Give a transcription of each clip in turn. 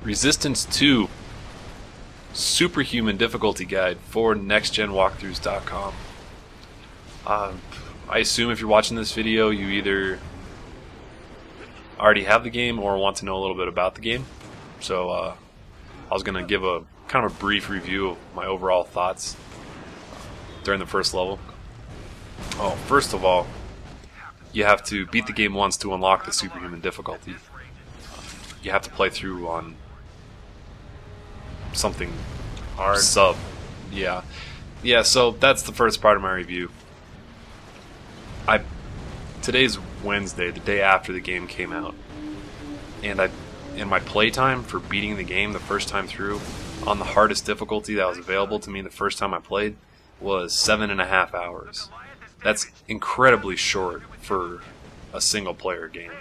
Resistance 2 Superhuman difficulty guide for nextgenwalkthroughs.com. I assume if you're watching this video, you either already have the game or want to know a little bit about the game. So I was going to give a kind of a brief review of my overall thoughts during the first level. First of all, you have to beat the game once to unlock the Superhuman difficulty. You have to play through on something hard. Sub. Yeah, so that's the first part of my review. Today's Wednesday, the day after the game came out, and my playtime for beating the game the first time through on the hardest difficulty that was available to me the first time I played was 7.5 hours. That's incredibly short for a single player game,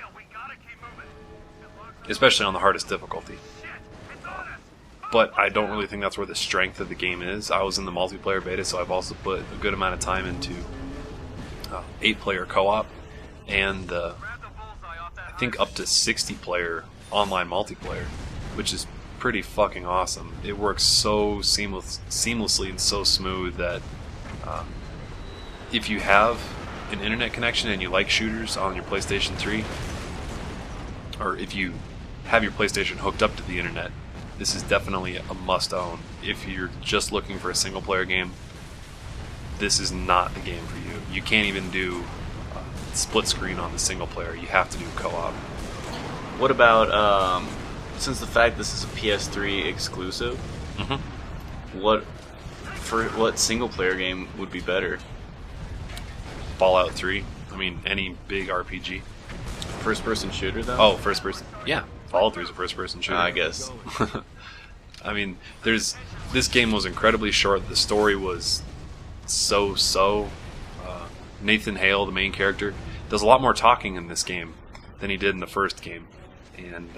especially on the hardest difficulty. But I don't really think that's where the strength of the game is. I was in the multiplayer beta, so I've also put a good amount of time into 8-player co-op and I think up to 60-player online multiplayer, which is pretty fucking awesome. It works so seamlessly and so smooth that if you have an internet connection and you like shooters on your PlayStation 3, or if you have your PlayStation hooked up to the internet, this is definitely a must-own. If you're just looking for a single-player game, this is not the game for you. You can't even do split screen on the single-player. You have to do co-op. What about, since the fact this is a PS3 exclusive, what single-player game would be better? Fallout 3. I mean, any big RPG. First-person shooter, though? Oh, first-person. Yeah, Fallout 3 is a first-person shooter. I guess. I mean, this game was incredibly short. The story was so. Nathan Hale, the main character, does a lot more talking in this game than he did in the first game, and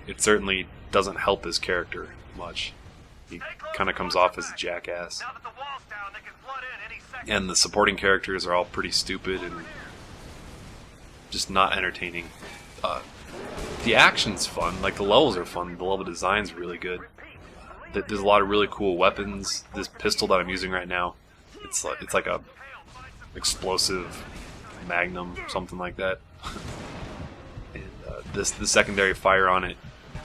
it certainly doesn't help his character much. He kind of comes off as a jackass. And the supporting characters are all pretty stupid and just not entertaining. The action's fun, like the levels are fun, the level design's really good. There's a lot of really cool weapons. This pistol that I'm using right now, it's like a explosive Magnum, something like that. And the secondary fire on it,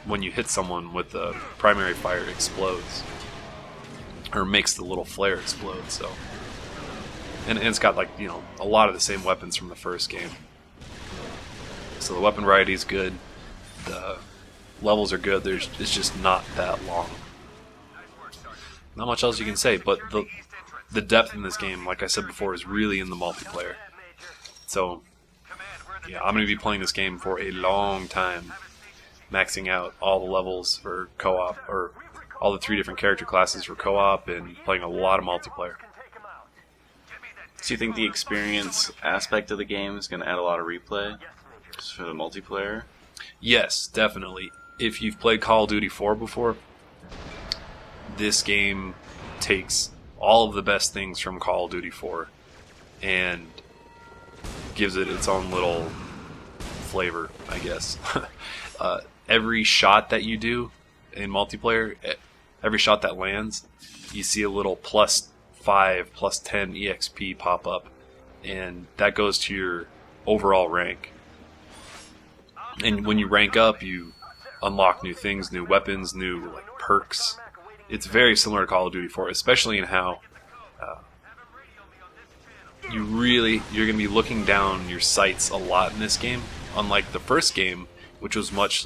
when you hit someone with the primary fire, explodes, or makes the little flare explode. So, and it's got a lot of the same weapons from the first game. So the weapon variety is good. The levels are good. It's just not that long. Not much else you can say, but the depth in this game, like I said before, is really in the multiplayer. So, yeah, I'm going to be playing this game for a long time, maxing out all the levels for co-op, or all the 3 different character classes for co-op, and playing a lot of multiplayer. So you think the experience aspect of the game is going to add a lot of replay just for the multiplayer? Yes, definitely. If you've played Call of Duty 4 before, this game takes all of the best things from Call of Duty 4 and gives it its own little flavor, I guess. Every shot that you do in multiplayer, every shot that lands, you see a little +5, +10 EXP pop up, and that goes to your overall rank. And when you rank up, you unlock new things, new weapons, new perks. It's very similar to Call of Duty 4, especially in how you're going to be looking down your sights a lot in this game. Unlike the first game, which was much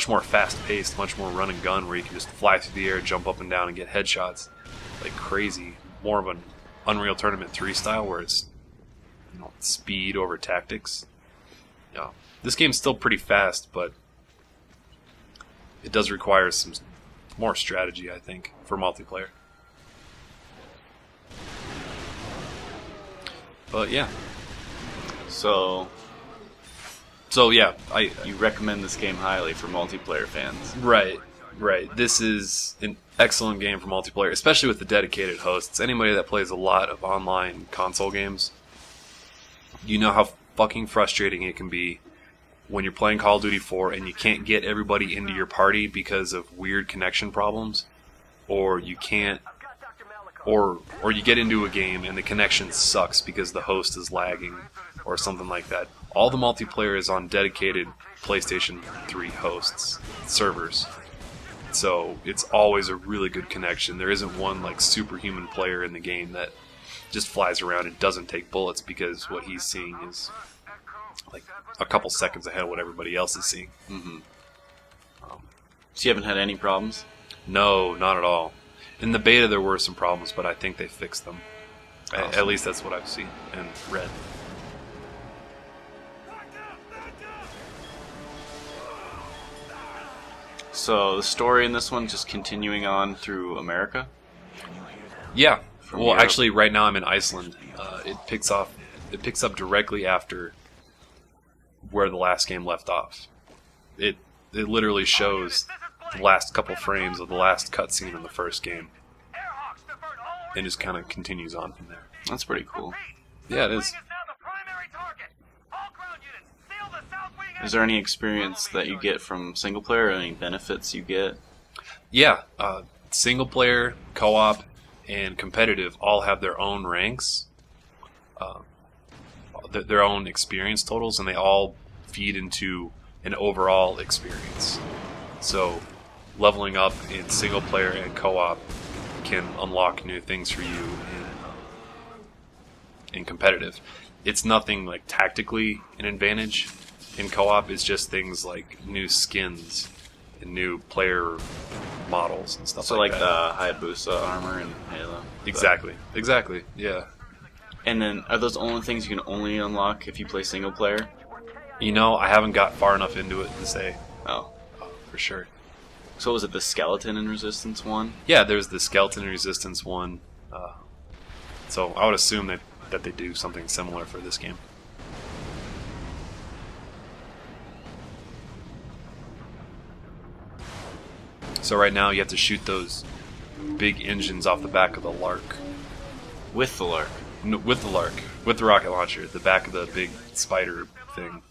more fast-paced, much more run and gun, where you can just fly through the air, jump up and down, and get headshots like crazy. More of an Unreal Tournament 3 style, where it's speed over tactics. Yeah, this game's still pretty fast, but it does require some more strategy, I think, for multiplayer. But yeah. So yeah, you recommend this game highly for multiplayer fans. Right. This is an excellent game for multiplayer, especially with the dedicated hosts. Anybody that plays a lot of online console games, you know how fucking frustrating it can be when you're playing Call of Duty 4 and you can't get everybody into your party because of weird connection problems, or you can't, or you get into a game and the connection sucks because the host is lagging or something like that. All the multiplayer is on dedicated PlayStation 3 hosts, servers. So it's always a really good connection. There isn't one like Superhuman player in the game that just flies around and doesn't take bullets because what he's seeing is like a couple seconds ahead of what everybody else is seeing. Mm-hmm. So you haven't had any problems? No, not at all. In the beta there were some problems, but I think they fixed them. Awesome. At least that's what I've seen and read. So the story in this one just continuing on through America? Yeah. From Well, Europe? actually, right now I'm in Iceland. It picks up directly after where the last game left off. It literally shows the last couple frames of the last cutscene in the first game, and just kind of continues on from there. That's pretty cool. Yeah, it is. Is there any experience that you get from single player or any benefits you get? Yeah, single player, co-op, and competitive all have their own ranks, their own experience totals, and they all feed into an overall experience. So leveling up in single player and co-op can unlock new things for you in competitive. It's nothing like tactically an advantage in co-op. It's just things like new skins and new player models and stuff So like like that. the Hayabusa armor in Halo? Exactly, yeah. And then are those only things you can only unlock if you play single player? You know, I haven't got far enough into it to say Oh. for sure. So was it the skeleton in Resistance 1? Yeah, there's the Skeleton Resistance one. So I would assume that they do something similar for this game. So right now you have to shoot those big engines off the back of the Lark. With the Lark? No, with the Lark. With the rocket launcher. The back of the big spider thing.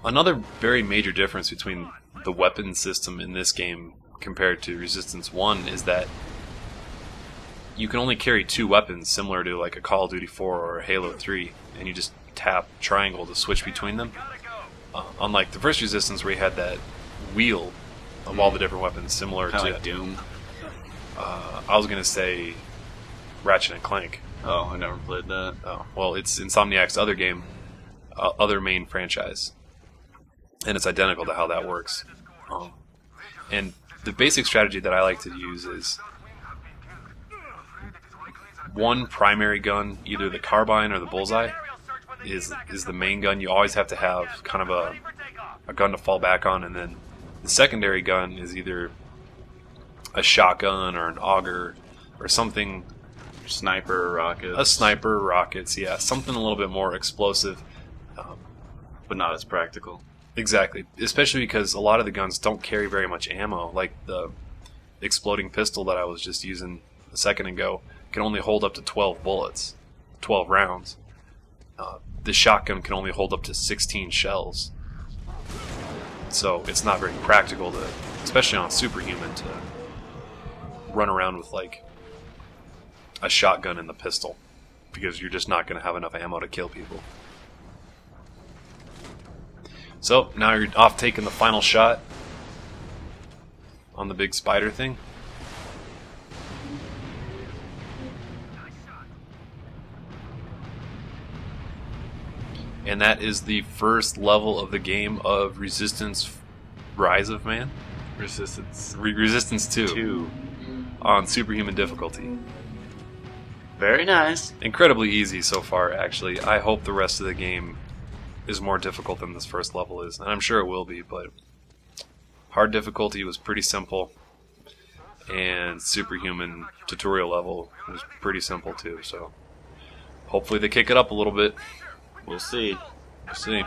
Another very major difference between the weapon system in this game compared to Resistance 1 is that you can only carry two weapons, similar to like a Call of Duty 4 or a Halo 3, and you just tap triangle to switch between them. Unlike the first Resistance where you had that wheel of all the different weapons, similar Kind to of like Doom? I was going to say Ratchet and Clank. Oh, I never played that. Oh, well, it's Insomniac's other game, other main franchise. And it's identical to how that works. And the basic strategy that I like to use is one primary gun, either the carbine or the bullseye, is the main gun. You always have to have kind of a gun to fall back on, and then the secondary gun is either a shotgun or an auger or something. Sniper, rockets. A sniper, rockets, yeah. Something a little bit more explosive. But not as practical. Exactly, especially because a lot of the guns don't carry very much ammo. Like the exploding pistol that I was just using a second ago can only hold up to 12 bullets, 12 rounds. The shotgun can only hold up to 16 shells. So it's not very practical to, especially on Superhuman, to run around with like a shotgun and the pistol, because you're just not going to have enough ammo to kill people. So, now you're off taking the final shot on the big spider thing. And that is the first level of the game of Resistance Rise of Man? Resistance Resistance 2. 2. On Superhuman difficulty. Very nice. Incredibly easy so far, actually. I hope the rest of the game is more difficult than this first level is, and I'm sure it will be, but hard difficulty was pretty simple, and Superhuman tutorial level was pretty simple too, so hopefully they kick it up a little bit. We'll see. We'll see.